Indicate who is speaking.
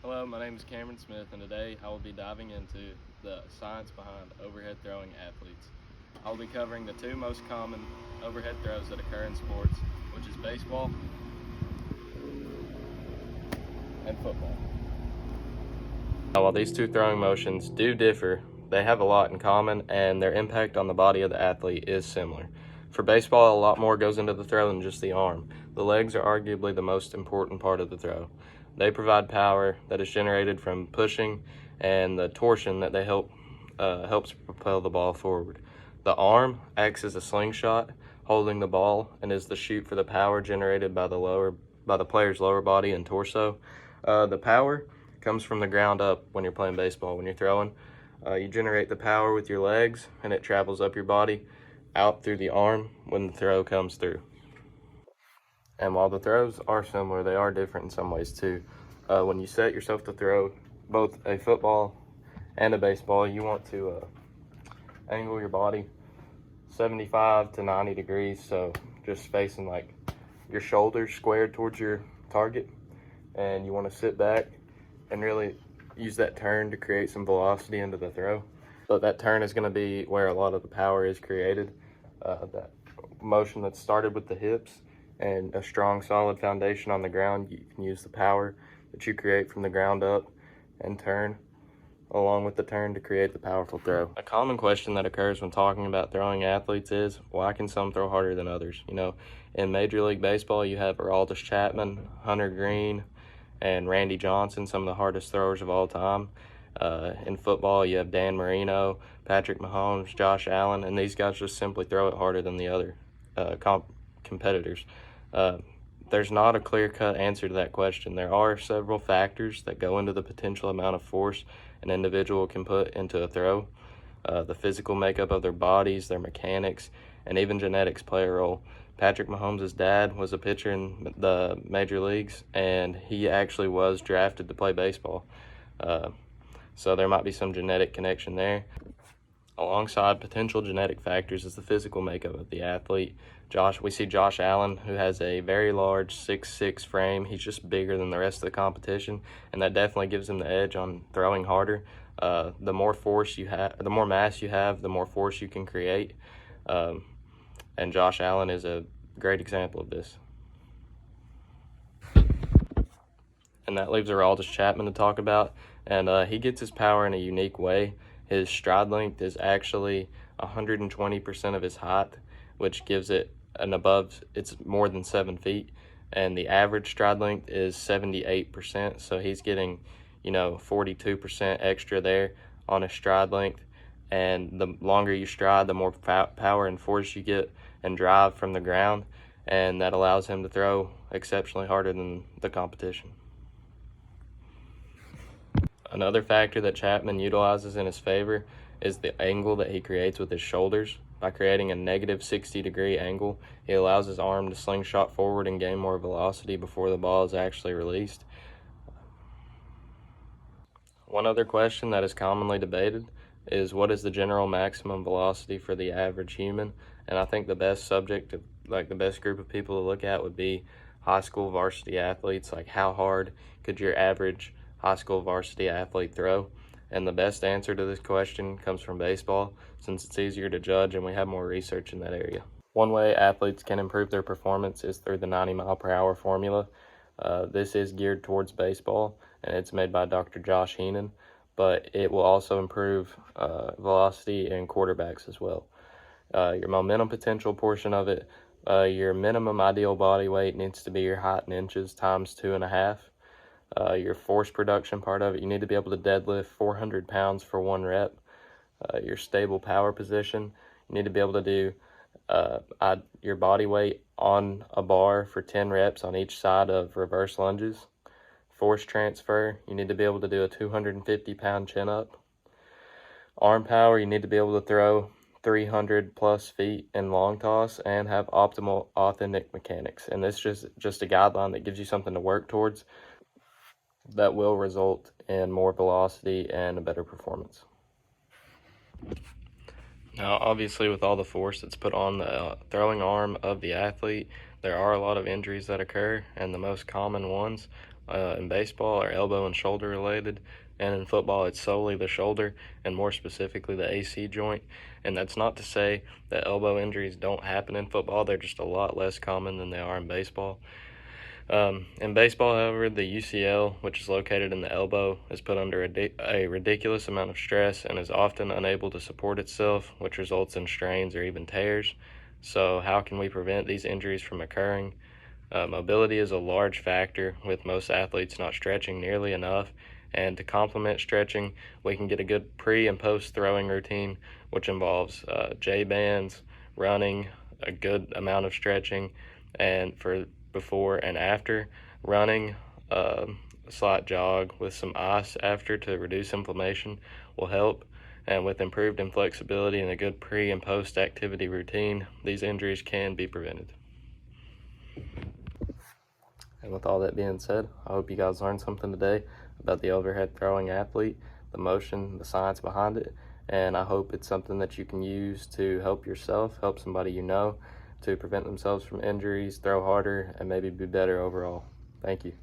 Speaker 1: Hello, my name is Cameron Smith, and today I will be diving into the science behind overhead throwing athletes. I will be covering the two most common overhead throws that occur in sports, which is baseball and football. While these two throwing motions do differ, they have a lot in common, and their impact on the body of the athlete is similar. For baseball, a lot more goes into the throw than just the arm. The legs are arguably the most important part of the throw. They provide power that is generated from pushing and the torsion that they helps propel the ball forward. The arm acts as a slingshot, holding the ball, and is the chute for the power generated by the player's lower body and torso. The power comes from the ground up when you're playing baseball. When you're throwing, you generate the power with your legs, and it travels up your body out through the arm when the throw comes through. And while the throws are similar, they are different in some ways too. When you set yourself to throw both a football and a baseball, you want to angle your body 75 to 90 degrees, so just facing like your shoulders squared towards your target, and you want to sit back and really use that turn to create some velocity into the throw. But that turn is going to be where a lot of the power is created. That motion that's started with the hips and a strong solid foundation on the ground, you can use the power that you create from the ground up and turn along with the turn to create the powerful throw. A common question that occurs when talking about throwing athletes is, why can some throw harder than others? You know, in Major League Baseball, you have Aroldis Chapman, Hunter Greene, and Randy Johnson, some of the hardest throwers of all time. In football, you have Dan Marino, Patrick Mahomes, Josh Allen, and these guys just simply throw it harder than the other competitors. There's not a clear-cut answer to that question. There are several factors that go into the potential amount of force an individual can put into a throw. The physical makeup of their bodies, their mechanics, and even genetics play a role. Patrick Mahomes' dad was a pitcher in the major leagues, and he actually was drafted to play baseball. So there might be some genetic connection there. Alongside potential genetic factors is the physical makeup of the athlete. We see Josh Allen, who has a very large 6'6" frame. He's just bigger than the rest of the competition, and that definitely gives him the edge on throwing harder. The more force you have, the more mass you have, the more force you can create. And Josh Allen is a great example of this. And that leaves Aroldis Chapman to talk about, and he gets his power in a unique way. His stride length is actually 120% of his height, which gives it it's more than 7 feet, and the average stride length is 78%, so he's getting 42% extra there on his stride length. And the longer you stride, the more power and force you get and drive from the ground, and that allows him to throw exceptionally harder than the competition. Another factor that Chapman utilizes in his favor is the angle that he creates with his shoulders. By creating a negative 60-degree angle, he allows his arm to slingshot forward and gain more velocity before the ball is actually released. One other question that is commonly debated is, what is the general maximum velocity for the average human? And I think the best the best group of people to look at would be high school varsity athletes. Like, how hard could your average high school varsity athlete throw? And the best answer to this question comes from baseball, since it's easier to judge and we have more research in that area. One way athletes can improve their performance is through the 90-mile-per-hour formula. This is geared towards baseball, and it's made by Dr. Josh Heenan, but it will also improve velocity in quarterbacks as well. Your momentum potential portion of it, your minimum ideal body weight needs to be your height in inches times 2.5. Your force production part of it, you need to be able to deadlift 400 pounds for 1 rep. Your stable power position, you need to be able to do your body weight on a bar for 10 reps on each side of reverse lunges. Force transfer, you need to be able to do a 250-pound chin-up. Arm power, you need to be able to throw 300 plus feet in long toss and have optimal authentic mechanics. And this is just a guideline that gives you something to work towards that will result in more velocity and a better performance. Now, obviously, with all the force that's put on the throwing arm of the athlete, there are a lot of injuries that occur, and the most common ones In baseball are elbow and shoulder related, and in football it's solely the shoulder and more specifically the AC joint. And that's not to say that elbow injuries don't happen in football, they're just a lot less common than they are in baseball. In baseball, however, the UCL, which is located in the elbow, is put under a ridiculous amount of stress and is often unable to support itself, which results in strains or even tears. So how can we prevent these injuries from occurring? Mobility is a large factor, with most athletes not stretching nearly enough. And to complement stretching, we can get a good pre and post throwing routine, which involves J-bands, running, a good amount of stretching, and for before and after running, a slight jog with some ice after to reduce inflammation will help. And with improved inflexibility and a good pre and post activity routine, these injuries can be prevented. And with all that being said, I hope you guys learned something today about the overhead throwing athlete, the motion, the science behind it, and I hope it's something that you can use to help yourself, help somebody you know, to prevent themselves from injuries, throw harder, and maybe be better overall. Thank you.